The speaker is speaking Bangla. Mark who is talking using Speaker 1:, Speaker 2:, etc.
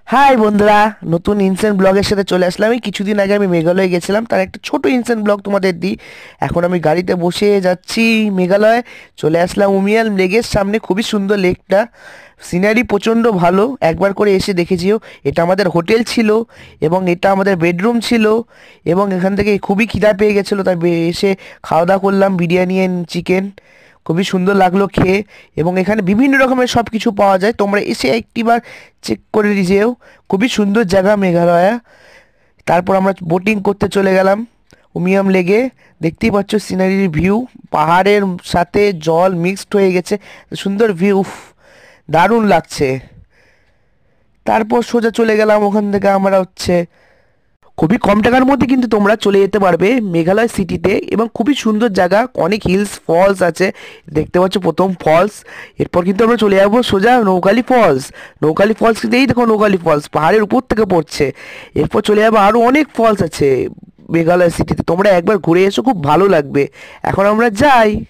Speaker 1: হাই বন্ধুরা, নতুন ইনসেন্ট ব্লগের সাথে চলে আসলাম। এই কিছুদিন আগে আমি মেঘালয়ে গেছিলাম, তার একটা ছোট ইনসেন্ট ব্লগ তোমাদের দিই। এখন আমি গাড়িতে বসে যাচ্ছি মেঘালয়। চলে আসলাম উমিয়াম লেকের সামনে। খুবই সুন্দর লেকটা, সিনারি প্রচণ্ড ভালো। একবার করে এসে দেখেছিও। এটা আমাদের হোটেল ছিল এবং এটা আমাদের বেডরুম ছিল। এবং এখান থেকে খুবই খিদা পেয়ে গেছিলো, তাই এসে খাওয়া দাওয়া করলাম বিরিয়ানি অ্যান্ড চিকেন। খুবই সুন্দর লাগলো খেয়ে। এবং এখানে বিভিন্ন রকমের সব কিছু পাওয়া যায়, তোমরা এসে একটিবার চেক করে যেও। খুবই সুন্দর জায়গা মেঘালয়া। তারপর আমরা বোটিং করতে চলে গেলাম উমিয়াম লেগে। দেখতেই পাচ্ছ সিনারির ভিউ, পাহাড়ের সাথে জল মিক্সড হয়ে গেছে, সুন্দর ভিউ, দারুণ লাগছে। তারপর সোজা চলে গেলাম ওখান থেকে আমরা খুবই কম টাকার মধ্যে কিন্তু তোমরা চলে যেতে পারবে মেঘালয় সিটিতে। এবং খুবই সুন্দর জায়গা, অনেক হিলস ফলস আছে। দেখতে পাচ্ছ প্রথম ফলস। এরপর কিন্তু আমরা চলে যাবো সোজা নৌখালি ফলস। নৌখালি ফলস কিন্তু এই দেখো, নৌখালি ফলস পাহাড়ের উপর থেকে পড়ছে। এরপর চলে যাবো, আরও অনেক ফলস আছে মেঘালয় সিটিতে। তোমরা একবার ঘুরে এসো, খুব ভালো লাগবে। এখন আমরা যাই।